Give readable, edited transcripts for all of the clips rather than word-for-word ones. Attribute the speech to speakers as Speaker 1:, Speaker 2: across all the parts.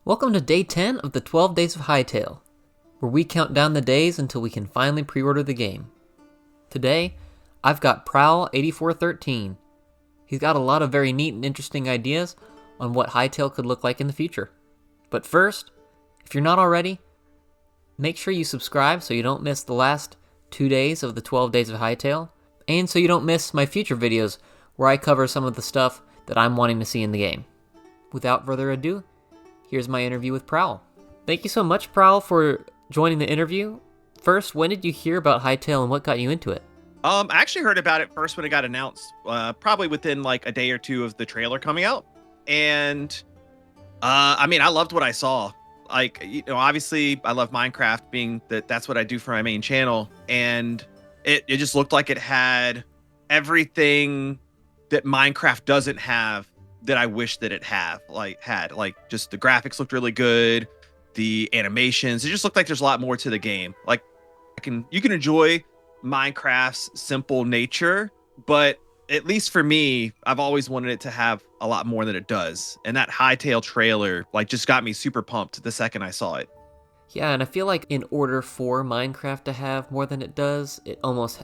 Speaker 1: Welcome to day 10 of the 12 Days of Hytale, where we count down the days until we can finally pre-order the game. Today, I've got Prowl8413. He's got a lot of very neat and interesting ideas on what Hytale could look like in the future. But first, if you're not already, make sure you subscribe so you don't miss the last 2 days of the 12 Days of Hytale, and so you don't miss my future videos where I cover some of the stuff that I'm wanting to see in the game. Without further ado, here's my interview with Prowl. Thank you so much, Prowl, for joining the interview. First, when did you hear about Hytale and what got you into it?
Speaker 2: I actually heard about it first when it got announced, probably within like a day or two of the trailer coming out. And I loved what I saw. Like, obviously I love Minecraft, being that's what I do for my main channel. And it just looked like it had everything that Minecraft doesn't have that I wish that it had. Like just the graphics looked really good, the animations. It just looked like there's a lot more to the game. Like you can enjoy Minecraft's simple nature, but at least for me, I've always wanted it to have a lot more than it does. And that Hytale trailer just got me super pumped the second I saw it.
Speaker 1: Yeah, and I feel like in order for Minecraft to have more than it does,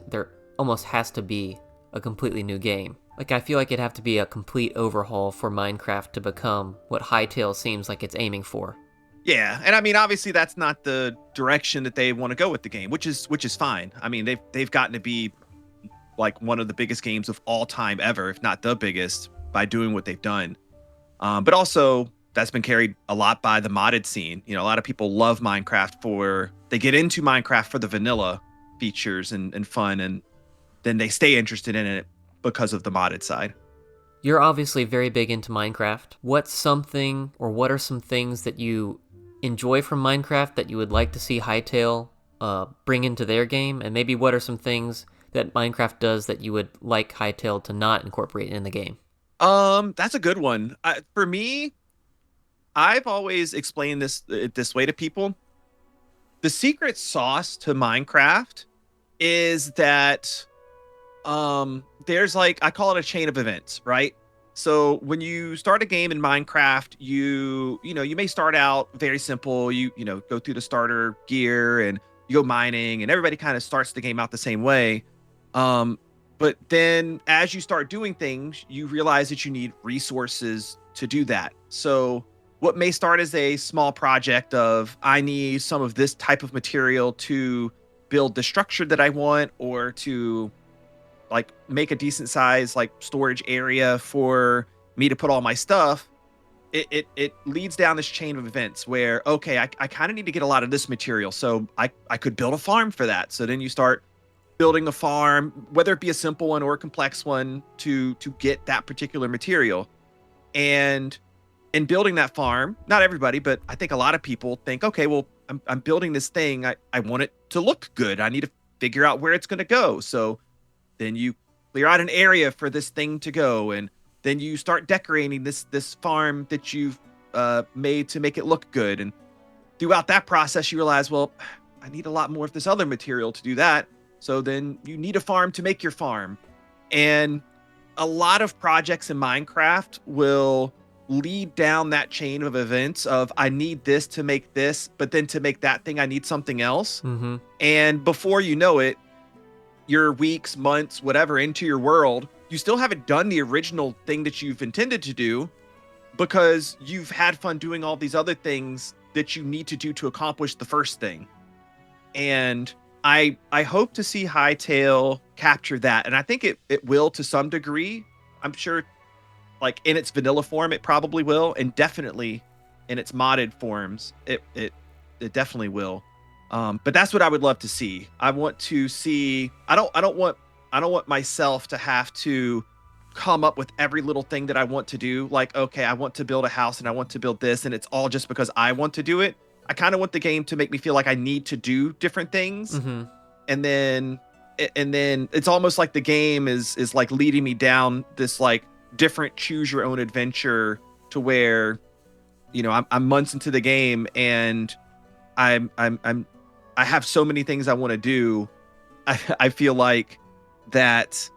Speaker 1: there almost has to be a completely new game. Like, I feel like it'd have to be a complete overhaul for Minecraft to become what Hytale seems like it's aiming for.
Speaker 2: Yeah, and I mean, obviously that's not the direction that they want to go with the game, which is fine. I mean, they've gotten to be like one of the biggest games of all time ever, if not the biggest, by doing what they've done. But also that's been carried a lot by the modded scene. A lot of people love Minecraft they get into Minecraft for the vanilla features and fun, and then they stay interested in it because of the modded side.
Speaker 1: You're obviously very big into Minecraft. What are some things that you enjoy from Minecraft that you would like to see Hytale bring into their game? And maybe what are some things that Minecraft does that you would like Hytale to not incorporate in the game?
Speaker 2: That's a good one. For me, I've always explained this way to people. The secret sauce to Minecraft is that there's I call it a chain of events, right? So when you start a game in Minecraft, you may start out very simple. You go through the starter gear and you go mining, and everybody kind of starts the game out the same way. But then as you start doing things, you realize that you need resources to do that. So what may start as a small project of, I need some of this type of material to build the structure that I want, or to make a decent size storage area for me to put all my stuff. It leads down this chain of events where, okay, I kind of need to get a lot of this material, so I could build a farm for that. So then you start building a farm, whether it be a simple one or a complex one, to get that particular material. And in building that farm, not everybody, but I think a lot of people think, okay, well, I'm building this thing, I want it to look good, I need to figure out where it's going to go. So then you clear out an area for this thing to go, and then you start decorating this farm that you've made to make it look good. And throughout that process, you realize, well, I need a lot more of this other material to do that. So then you need a farm to make your farm. And a lot of projects in Minecraft will lead down that chain of events of, I need this to make this, but then to make that thing, I need something else.
Speaker 1: Mm-hmm.
Speaker 2: And before you know it, you're weeks, months, whatever, into your world, you still haven't done the original thing that you've intended to do, because you've had fun doing all these other things that you need to do to accomplish the first thing. And I hope to see Hytale capture that. And I think it will to some degree. I'm sure in its vanilla form, it probably will. And definitely in its modded forms, it definitely will. But that's what I would love to see. I want to see, I don't want myself to have to come up with every little thing that I want to do. Like, okay, I want to build a house and I want to build this, and it's all just because I want to do it. I kind of want the game to make me feel like I need to do different things.
Speaker 1: Mm-hmm.
Speaker 2: And then it's almost like the game is leading me down this different choose your own adventure, to where, I'm months into the game and I have so many things I want to do. I feel like that,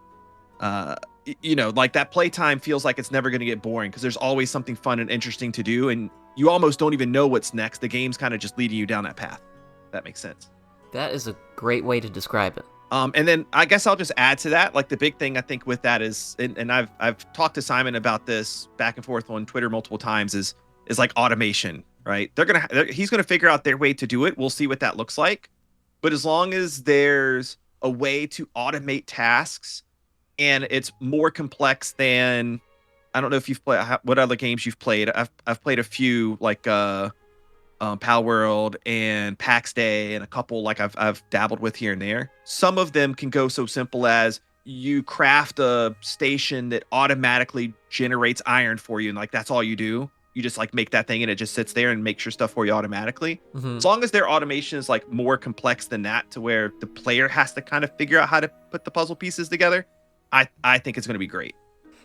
Speaker 2: that playtime feels like it's never going to get boring, because there's always something fun and interesting to do. And you almost don't even know what's next. The game's kind of just leading you down that path. If that makes sense.
Speaker 1: That is a great way to describe it.
Speaker 2: And then I guess I'll just add to that. Like the big thing I think with that is, and I've talked to Simon about this back and forth on Twitter multiple times, is like automation, right? He's gonna figure out their way to do it. We'll see what that looks like. But as long as there's a way to automate tasks, and it's more complex than, I don't know if you've played what other games you've played. I've played a few like Pal World and PAX Day and a couple like I've dabbled with here and there. Some of them can go so simple as you craft a station that automatically generates iron for you, and like that's all you do. You just like make that thing and it just sits there and makes your stuff for you automatically. As long as their automation is like more complex than that, to where the player has to kind of figure out how to put the puzzle pieces together, I think it's going to be great.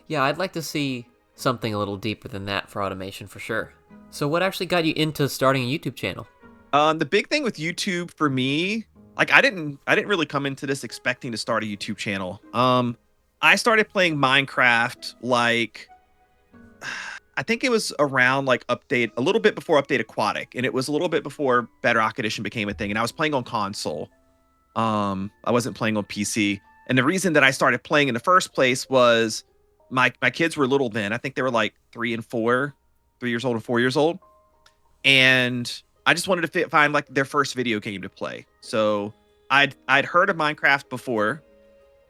Speaker 1: Yeah, I'd like to see something a little deeper than that for automation for sure. So what actually got you into starting a YouTube channel?
Speaker 2: The big thing with YouTube for me, like I didn't really come into this expecting to start a YouTube channel. I started playing Minecraft like I think it was around like a little bit before Update Aquatic, and it was a little bit before Bedrock Edition became a thing, and I was playing on console. I wasn't playing on PC. And the reason that I started playing in the first place was my kids were little then. I think they were like 3 and 4, 3 years old and 4 years old. And I just wanted to find like their first video game to play. So I'd heard of Minecraft before,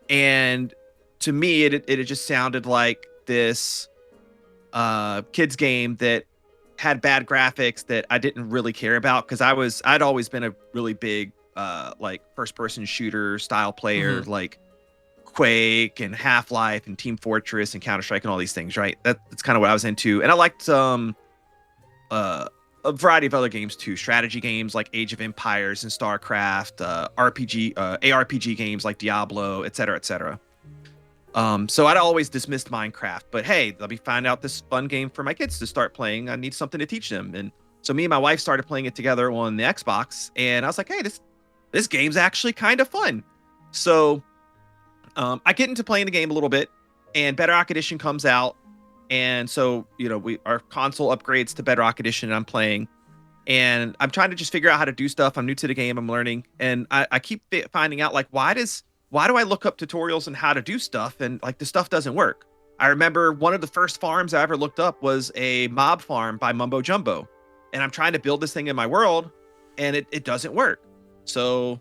Speaker 2: and to me it just sounded like this kids game that had bad graphics that I didn't really care about, because I'd always been a really big like first person shooter style player, like Quake and Half-Life and Team Fortress and Counter-Strike and all these things, right? That's kind of what I was into. And I liked a variety of other games too, strategy games like Age of Empires and StarCraft, ARPG games like Diablo, etc., etc. So I'd always dismissed Minecraft, but hey, let me find out this fun game for my kids to start playing. I need something to teach them. And so me and my wife started playing it together on the Xbox, and I was like, hey, this game's actually kind of fun. So I get into playing the game a little bit, and Bedrock Edition comes out. And so, our console upgrades to Bedrock Edition, and I'm playing, and I'm trying to just figure out how to do stuff. I'm new to the game. I'm learning. And I keep finding out, like, why do I look up tutorials on how to do stuff, and like the stuff doesn't work? I remember one of the first farms I ever looked up was a mob farm by Mumbo Jumbo, and I'm trying to build this thing in my world, and it doesn't work. So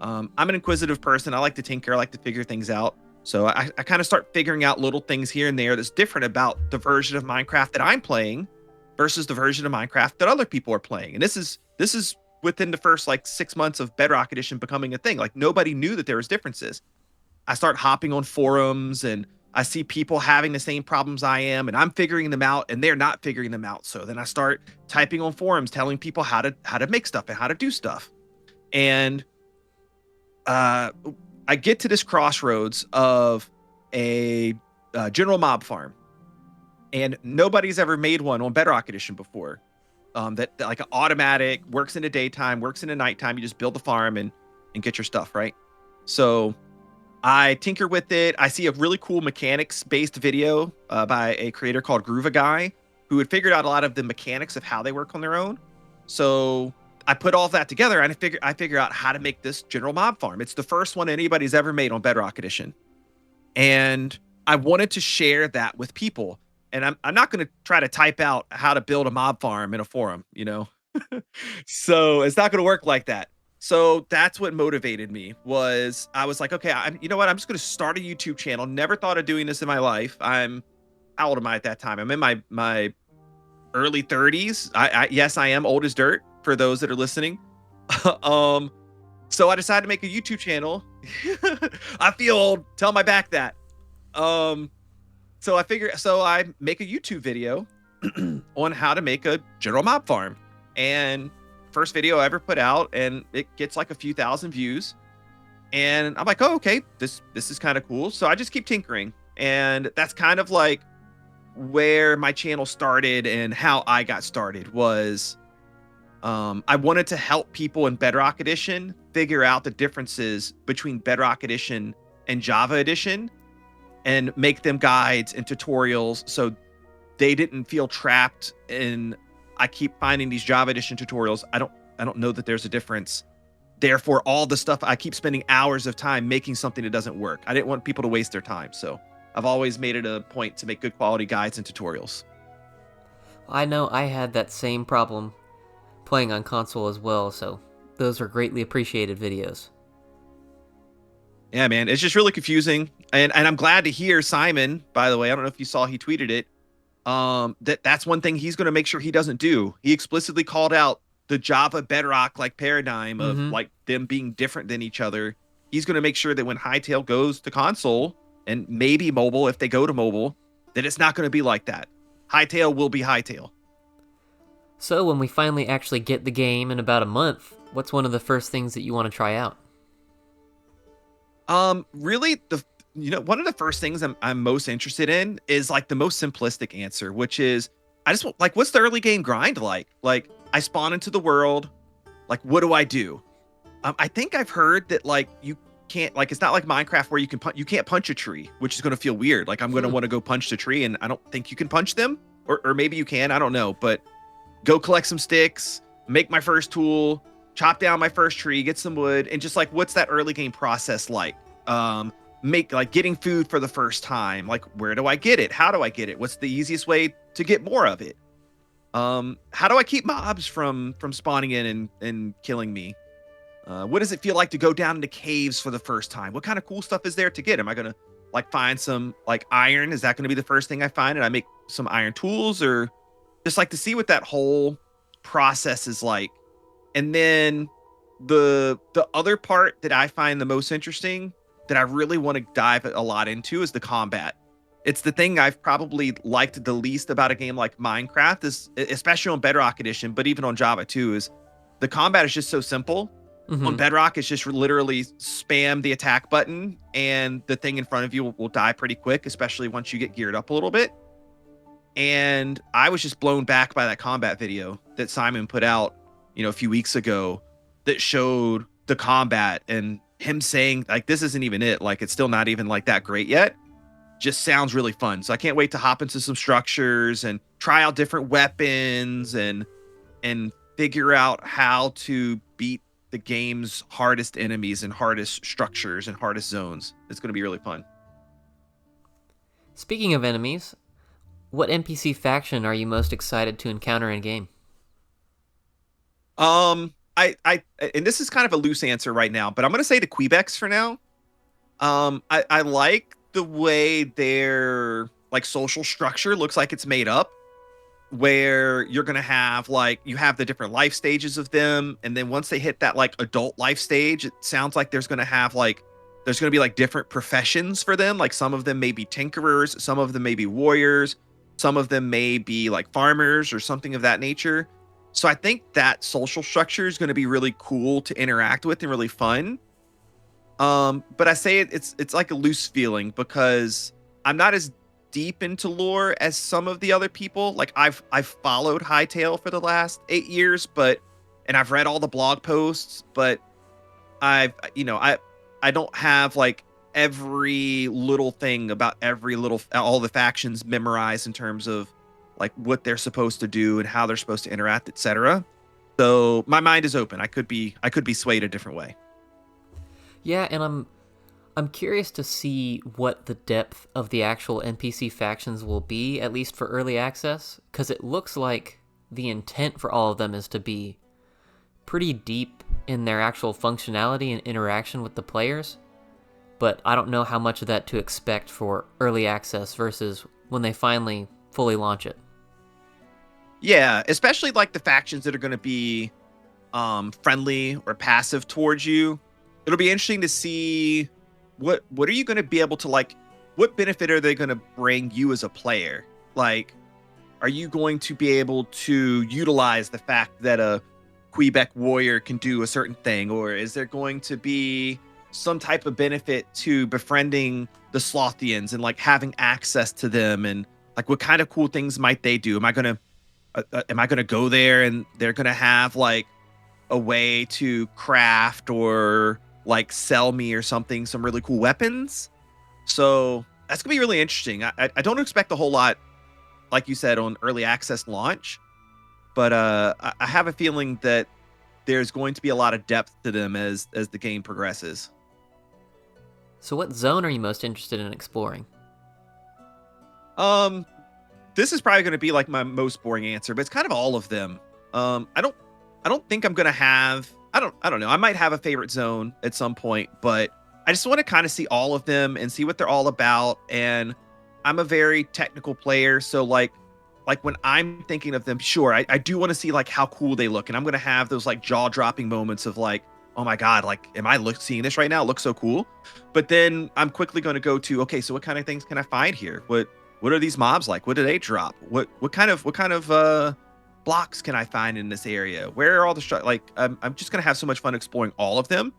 Speaker 2: I'm an inquisitive person. I like to tinker. I like to figure things out. So I kind of start figuring out little things here and there that's different about the version of Minecraft that I'm playing versus the version of Minecraft that other people are playing. And this is within the first like 6 months of Bedrock Edition becoming a thing. Like nobody knew that there was differences. I start hopping on forums, and I see people having the same problems I am, and I'm figuring them out, and they're not figuring them out. So then I start typing on forums, telling people how to make stuff and how to do stuff. And I get to this crossroads of a general mob farm, and nobody's ever made one on Bedrock Edition before. That like an automatic, works in the daytime, works in the nighttime. You just build the farm and get your stuff, right? So I tinker with it. I see a really cool mechanics-based video by a creator called Groova Guy, who had figured out a lot of the mechanics of how they work on their own. So I put all of that together, and I figure out how to make this general mob farm. It's the first one anybody's ever made on Bedrock Edition. And I wanted to share that with people. And I'm not going to try to type out how to build a mob farm in a forum, So it's not going to work like that. So that's what motivated me. Was I was like, okay, you know what? I'm just going to start a YouTube channel. Never thought of doing this in my life. How old am I at that time? I'm in my early 30s. Yes, I am old as dirt for those that are listening. So I decided to make a YouTube channel. I feel old. Tell my back that. So I make a YouTube video on how to make a general mob farm, and first video I ever put out, and it gets like a few thousand views, and I'm like, oh, okay, this is kind of cool. So I just keep tinkering, and that's kind of like where my channel started and how I got started was, I wanted to help people in Bedrock Edition figure out the differences between Bedrock Edition and Java Edition, and make them guides and tutorials so they didn't feel trapped in I keep finding these Java Edition tutorials. I don't know that there's a difference. Therefore, all the stuff, I keep spending hours of time making something that doesn't work. I didn't want people to waste their time. So I've always made it a point to make good quality guides and tutorials.
Speaker 1: I know I had that same problem playing on console as well, so those are greatly appreciated videos.
Speaker 2: Yeah, man, it's just really confusing. And I'm glad to hear Simon, by the way, I don't know if you saw, he tweeted it, that's one thing he's going to make sure he doesn't do. He explicitly called out the Java Bedrock like paradigm of like them being different than each other. He's going to make sure that when Hytale goes to console and maybe mobile, if they go to mobile, that it's not going to be like that. Hytale will be Hytale.
Speaker 1: So when we finally actually get the game in about a month, what's one of the first things that you want to try out?
Speaker 2: Really, one of the first things I'm most interested in is like the most simplistic answer, which is I just like, what's the early game grind like? Like, I spawn into the world, like, what do I do? I think I've heard that like you can't, like, it's not like Minecraft where you can't punch a tree, which is going to feel weird. Like, I'm going to want to go punch the tree, and I don't think you can punch them, or maybe you can, I don't know. But go collect some sticks, make my first tool, chop down my first tree, get some wood, and just like, what's that early game process like? Make like getting food for the first time. Like, where do I get it? How do I get it? What's the easiest way to get more of it? How do I keep mobs from spawning in and killing me? What does it feel like to go down into caves for the first time? What kind of cool stuff is there to get? Am I gonna like find some like iron? Is that gonna be the first thing I find? And I make some iron tools, or just like to see what that whole process is like. And then the other part that I find the most interesting, that I really want to dive a lot into, is the combat. It's the thing I've probably liked the least about a game like Minecraft, is especially on Bedrock Edition, but even on Java too, is the combat is just so simple. On Bedrock, it's just literally spam the attack button and the thing in front of you will die pretty quick, especially once you get geared up a little bit. And I was just blown back by that combat video that Simon put out, a few weeks ago, that showed the combat, and him saying like, this isn't even it. Like, it's still not even like that great yet. Just sounds really fun. So I can't wait to hop into some structures and try out different weapons and figure out how to beat the game's hardest enemies and hardest structures and hardest zones. It's going to be really fun.
Speaker 1: Speaking of enemies, what NPC faction are you most excited to encounter in game?
Speaker 2: I and this is kind of a loose answer right now, but I'm going to say the Quebecs for now. I like the way their like social structure looks like it's made up, where you're going to have like, you have the different life stages of them. And then once they hit that like adult life stage, it sounds like there's going to be like different professions for them. Like, some of them may be tinkerers, some of them may be warriors, some of them may be like farmers or something of that nature. So I think that social structure is going to be really cool to interact with and really fun. But I say it's like a loose feeling, because I'm not as deep into lore as some of the other people. Like, I've followed Hytale for the last 8 years, and I've read all the blog posts, but I don't have like every little thing about all the factions memorized in terms of like what they're supposed to do and how they're supposed to interact, etc. So my mind is open. I could be swayed a different way.
Speaker 1: Yeah, and I'm curious to see what the depth of the actual NPC factions will be, at least for early access, because it looks like the intent for all of them is to be pretty deep in their actual functionality and interaction with the players. But I don't know how much of that to expect for early access versus when they finally fully launch it.
Speaker 2: Yeah, especially like the factions that are going to be friendly or passive towards you. It'll be interesting to see what are you going to be able to like, what benefit are they going to bring you as a player? Like, are you going to be able to utilize the fact that a Quebec warrior can do a certain thing, or is there going to be some type of benefit to befriending the Slothians and like having access to them, and like what kind of cool things might they do? Am I gonna go there and they're gonna have like a way to craft or like sell me or something, some really cool weapons? So that's gonna be really interesting. I don't expect a whole lot, like you said, on early access launch, but I have a feeling that there's going to be a lot of depth to them as the game progresses.
Speaker 1: So what zone are you most interested in exploring?
Speaker 2: This is probably going to be like my most boring answer, but it's kind of all of them. I don't think I'm going to have, I don't know. I might have a favorite zone at some point, but I just want to kind of see all of them and see what they're all about. And I'm a very technical player, so like when I'm thinking of them, sure, I do want to see like how cool they look, and I'm going to have those like jaw-dropping moments of like, oh my god, like am I seeing this right now? It looks so cool. But then I'm quickly going to go to, okay, so what kind of things can I find here? What are these mobs like? What do they drop? What kind of blocks can I find in this area? Where are all the like I'm just going to have so much fun exploring all of them.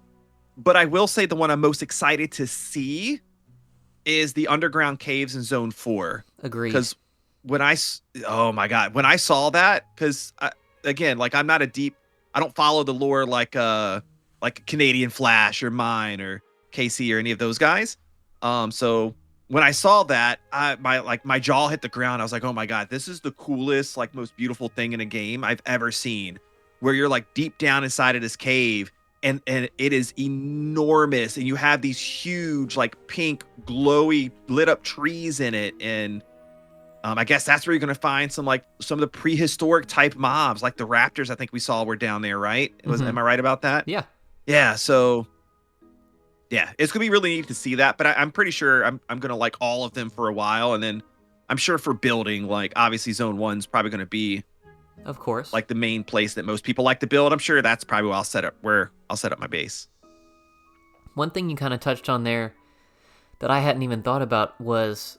Speaker 2: But I will say the one I'm most excited to see is the underground caves in Zone 4.
Speaker 1: Agreed.
Speaker 2: Because oh my god, when I saw that, because again, like I'm not I don't follow the lore like Canadian Flash or Mine or KC or any of those guys. So when I saw that, my jaw hit the ground. I was like, oh my god, this is the coolest, like most beautiful thing in a game I've ever seen. Where you're like deep down inside of this cave, and it is enormous, and you have these huge like pink glowy lit up trees in it, and I guess that's where you're gonna find some of the prehistoric type mobs, like the raptors. I think we saw were down there, right? Am I right about that?
Speaker 1: Yeah.
Speaker 2: Yeah. So yeah, it's gonna be really neat to see that. But I'm pretty sure I'm gonna like all of them for a while, and then I'm sure for building, like obviously Zone 1's probably gonna be,
Speaker 1: of course,
Speaker 2: like the main place that most people like to build. I'm sure that's probably where I'll set up my base.
Speaker 1: One thing you kind of touched on there that I hadn't even thought about was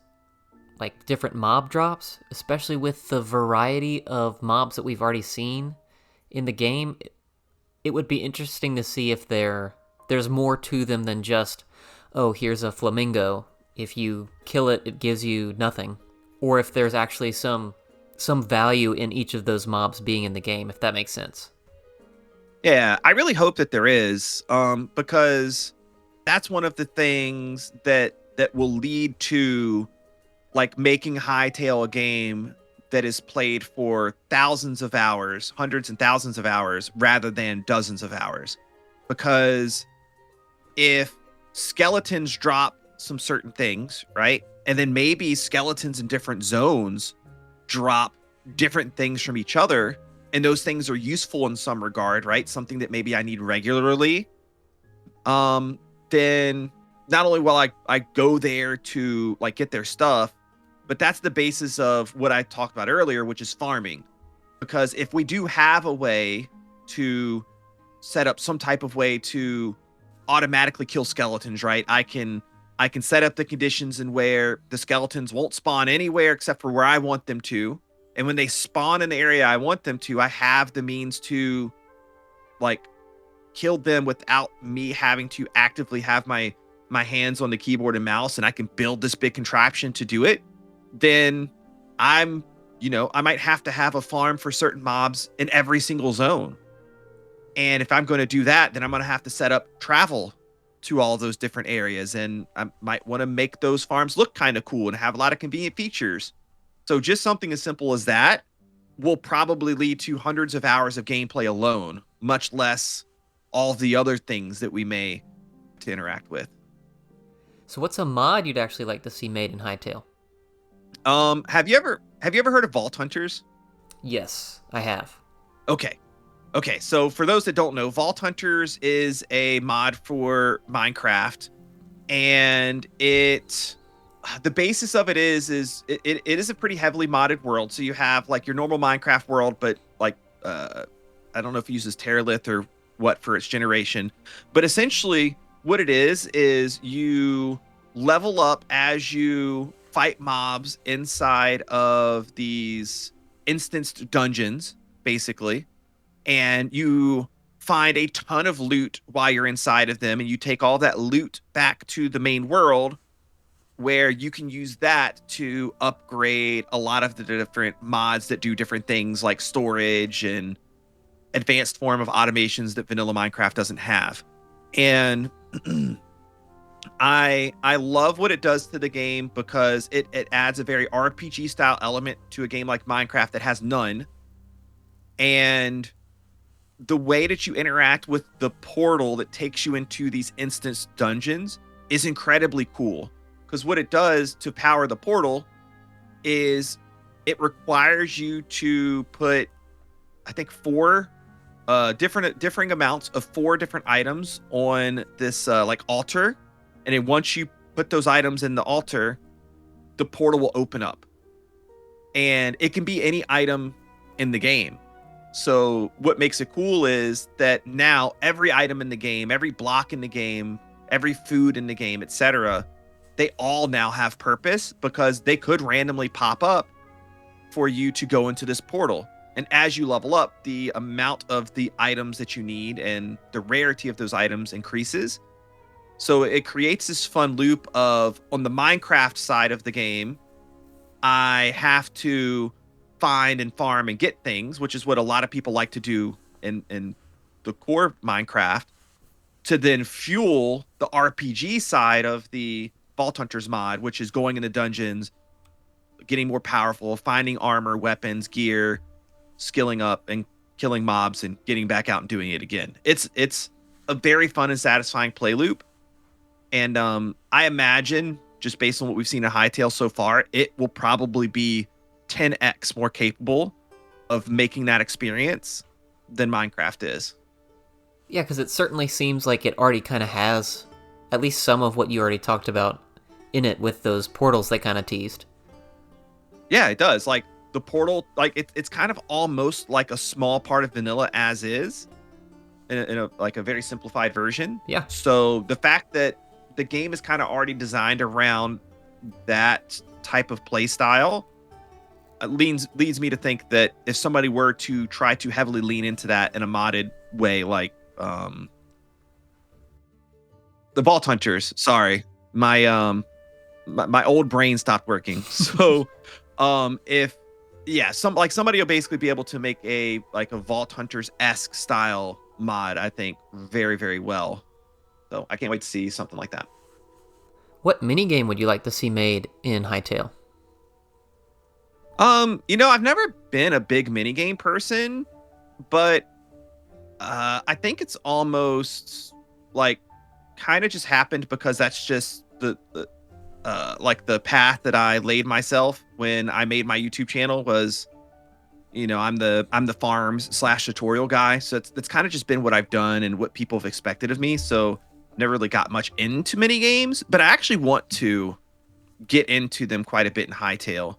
Speaker 1: like different mob drops, especially with the variety of mobs that we've already seen in the game. It would be interesting to see if there's more to them than just, oh, here's a flamingo. If you kill it, it gives you nothing. Or if there's actually some value in each of those mobs being in the game, if that makes sense.
Speaker 2: Yeah, I really hope that there is, because that's one of the things that will lead to like making Hytale a game that is played for thousands of hours, hundreds and thousands of hours, rather than dozens of hours. Because if skeletons drop some certain things, right? And then maybe skeletons in different zones drop different things from each other, and those things are useful in some regard, right? Something that maybe I need regularly. Then not only will I go there to like get their stuff, but that's the basis of what I talked about earlier, which is farming. Because if we do have a way to set up some type of way to automatically kill skeletons, right? I can set up the conditions in where the skeletons won't spawn anywhere except for where I want them to. And when they spawn in the area I want them to, I have the means to like kill them without me having to actively have my hands on the keyboard and mouse, and I can build this big contraption to do it. Then I might have to have a farm for certain mobs in every single zone. And if I'm going to do that, then I'm going to have to set up travel to all those different areas. And I might want to make those farms look kind of cool and have a lot of convenient features. So just something as simple as that will probably lead to hundreds of hours of gameplay alone, much less all the other things that we may to interact with.
Speaker 1: So what's a mod you'd actually like to see made in Hytale?
Speaker 2: Have you ever heard of Vault Hunters?
Speaker 1: Yes, I have.
Speaker 2: Okay. So for those that don't know, Vault Hunters is a mod for Minecraft, and the basis of it is it is a pretty heavily modded world. So you have like your normal Minecraft world, but like I don't know if it uses Terralith or what for its generation, but essentially what it is you level up as you fight mobs inside of these instanced dungeons, basically, and you find a ton of loot while you're inside of them, and you take all that loot back to the main world, where you can use that to upgrade a lot of the different mods that do different things like storage and advanced form of automations that vanilla Minecraft doesn't have. And I love what it does to the game, because it adds a very RPG style element to a game like Minecraft that has none. And the way that you interact with the portal that takes you into these instance dungeons is incredibly cool. Because what it does to power the portal is it requires you to put, I think, four differing amounts of four different items on this like altar. And then once you put those items in the altar, the portal will open up. And it can be any item in the game. So what makes it cool is that now every item in the game, every block in the game, every food in the game, etc., they all now have purpose because they could randomly pop up for you to go into this portal. And as you level up, the amount of the items that you need and the rarity of those items increases. So it creates this fun loop of, on the Minecraft side of the game, I have to find and farm and get things, which is what a lot of people like to do in the core Minecraft, to then fuel the RPG side of the Vault Hunters mod, which is going in the dungeons, getting more powerful, finding armor, weapons, gear, skilling up and killing mobs and getting back out and doing it again. It's a very fun and satisfying play loop. And I imagine, just based on what we've seen in Hytale so far, it will probably be 10x more capable of making that experience than Minecraft is.
Speaker 1: Yeah, because it certainly seems like it already kind of has at least some of what you already talked about in it with those portals they kind of teased.
Speaker 2: Yeah, it does. Like the portal, like it's kind of almost like a small part of vanilla as is, in a like a very simplified version.
Speaker 1: Yeah.
Speaker 2: So the fact that the game is kind of already designed around that type of play style leads me to think that if somebody were to try to heavily lean into that in a modded way, like the Vault Hunters, sorry, my old brain stopped working. So if somebody will basically be able to make a Vault Hunters-esque style mod, I think, very, very well. So I can't wait to see something like that.
Speaker 1: What minigame would you like to see made in Hytale?
Speaker 2: I've never been a big minigame person, but I think it's almost like kind of just happened because that's just the path that I laid myself when I made my YouTube channel was, I'm the farms / tutorial guy. So that's kind of just been what I've done and what people have expected of me. So never really got much into mini games, but I actually want to get into them quite a bit in Hytale.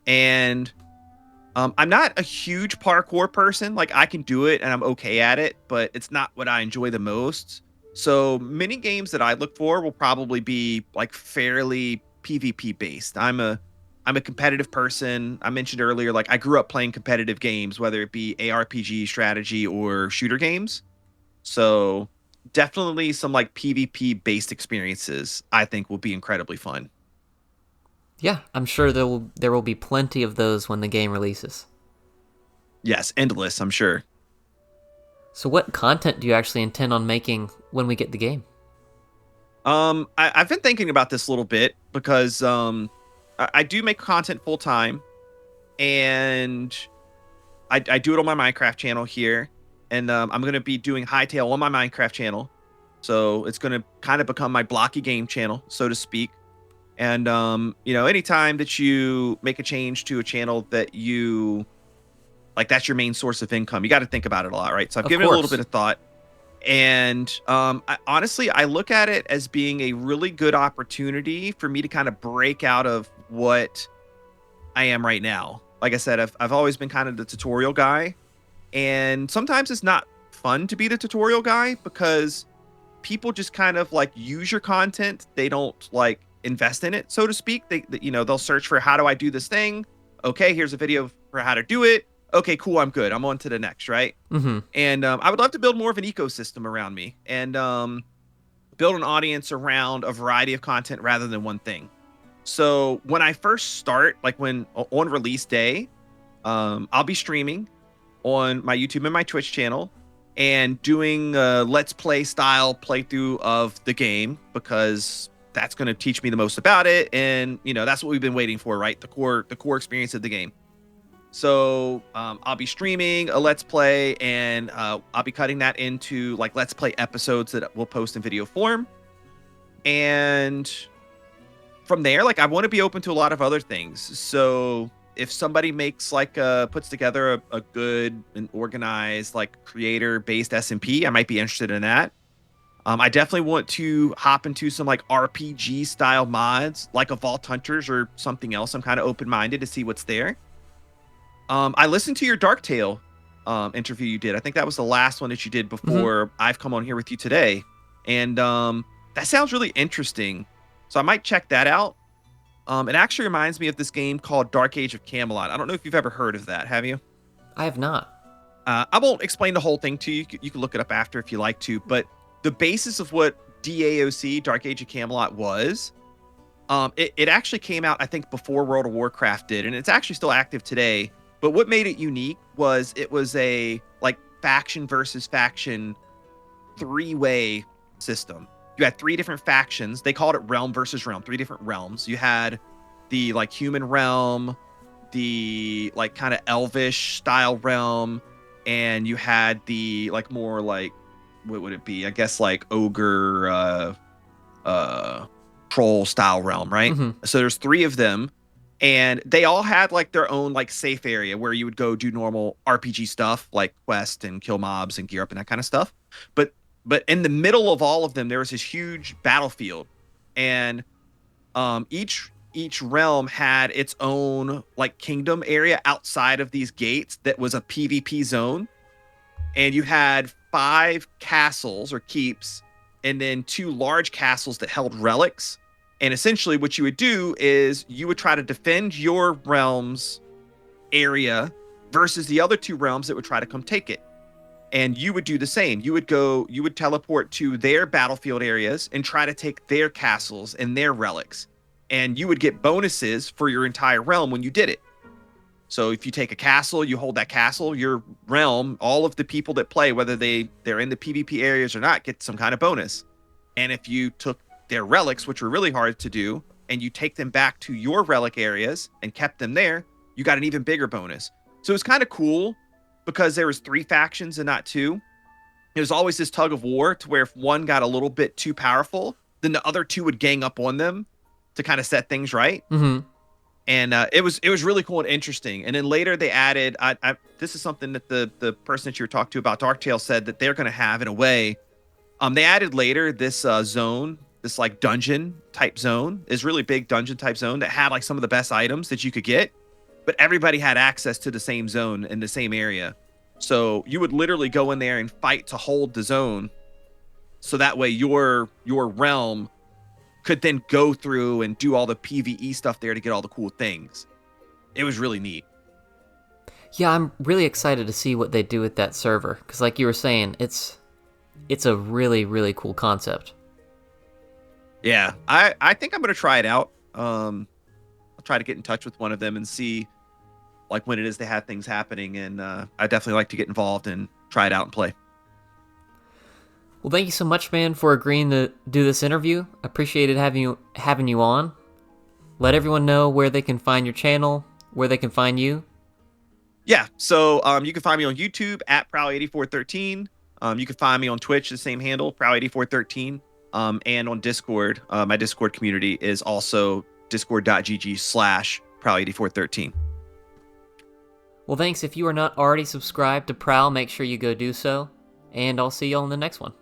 Speaker 2: And I'm not a huge parkour person. Like, I can do it and I'm okay at it, but it's not what I enjoy the most. So mini games that I look for will probably be like fairly PvP based. I'm a competitive person. I mentioned earlier, like I grew up playing competitive games, whether it be ARPG, strategy, or shooter games. So definitely some like PvP based experiences I think will be incredibly fun.
Speaker 1: Yeah, I'm sure there will be plenty of those when the game releases.
Speaker 2: Yes, endless, I'm sure.
Speaker 1: So what content do you actually intend on making when we get the game?
Speaker 2: I've been thinking about this a little bit because I do make content full time, and I do it on my Minecraft channel here, and I'm going to be doing Hytale on my Minecraft channel. So it's going to kind of become my blocky game channel, so to speak. And, anytime that you make a change to a channel that you like, that's your main source of income, you got to think about it a lot, right? So I've given it a little bit of thought. And I look at it as being a really good opportunity for me to kind of break out of what I am right now. Like I said, I've always been kind of the tutorial guy. And sometimes it's not fun to be the tutorial guy because people just kind of like use your content. They don't like invest in it, so to speak. They'll search for, how do I do this thing? Okay, here's a video for how to do it. Okay, cool, I'm good. I'm on to the next, right?
Speaker 1: Mm-hmm.
Speaker 2: And I would love to build more of an ecosystem around me and build an audience around a variety of content rather than one thing. So when I first start, like when on release day, I'll be streaming on my YouTube and my Twitch channel and doing a Let's Play style playthrough of the game because that's going to teach me the most about it. And, that's what we've been waiting for, right? The core experience of the game. So I'll be streaming a Let's Play, and I'll be cutting that into like Let's Play episodes that we'll post in video form. And from there, like I want to be open to a lot of other things. So if somebody makes like puts together a good and organized like creator based SMP, I might be interested in that. I definitely want to hop into some like RPG style mods, like a Vault Hunters or something else. I'm kind of open minded to see what's there. I listened to your Dark Tale interview you did. I think that was the last one that you did before I've come on here with you today, and that sounds really interesting. So I might check that out. It actually reminds me of this game called Dark Age of Camelot. I don't know if you've ever heard of that. Have you?
Speaker 1: I have not.
Speaker 2: I won't explain the whole thing to you. You can look it up after if you like to. But the basis of what DAOC, Dark Age of Camelot, was, it actually came out, I think, before World of Warcraft did, and it's actually still active today. But what made it unique was it was a like faction versus faction 3-way system. You had 3 different factions. They called it realm versus realm, 3 different realms. You had the like human realm, the like kind of elvish style realm, and you had the like more like, what would it be? I guess like ogre, troll style realm, right? So there's 3 of them, and they all had like their own like safe area where you would go do normal RPG stuff like quest and kill mobs and gear up and that kind of stuff. But in the middle of all of them, there was this huge battlefield, and each realm had its own like kingdom area outside of these gates that was a PvP zone, and you had 5 castles or keeps, and then 2 large castles that held relics. And essentially, what you would do is you would try to defend your realm's area versus the other 2 realms that would try to come take it. And you would do the same. You would teleport to their battlefield areas and try to take their castles and their relics. And you would get bonuses for your entire realm when you did it. So if you take a castle, you hold that castle, your realm, all of the people that play, whether they're in the PvP areas or not, get some kind of bonus. And if you took their relics, which were really hard to do, and you take them back to your relic areas and kept them there, you got an even bigger bonus. So it's kind of cool, because there was 3 factions and not 2. There's always this tug of war to where if one got a little bit too powerful, then the other 2 would gang up on them to kind of set things right. And it was really cool and interesting. And then later they added, this is something that the person that you were talking to about Dark Tale said that they're going to have in a way. They added later this zone, this like dungeon type zone, is really big dungeon type zone that had like some of the best items that you could get. But everybody had access to the same zone in the same area. So you would literally go in there and fight to hold the zone. So that way your realm could then go through and do all the PvE stuff there to get all the cool things. It was really neat.
Speaker 1: Yeah, I'm really excited to see what they do with that server. Because like you were saying, it's a really, really cool concept.
Speaker 2: Yeah, I think I'm going to try it out. I'll try to get in touch with one of them and see like when it is they have things happening, and I definitely like to get involved and try it out and play.
Speaker 1: Well, thank you so much, man, for agreeing to do this interview. Appreciated having you on. Let everyone know where they can find your channel, where they can find you.
Speaker 2: Yeah, so you can find me on YouTube at Prowl8413. You can find me on Twitch, the same handle, Prowl8413. And on Discord, my Discord community is also discord.gg/Prowl8413.
Speaker 1: Well, thanks. If you are not already subscribed to Prowl, make sure you go do so. And I'll see y'all in the next one.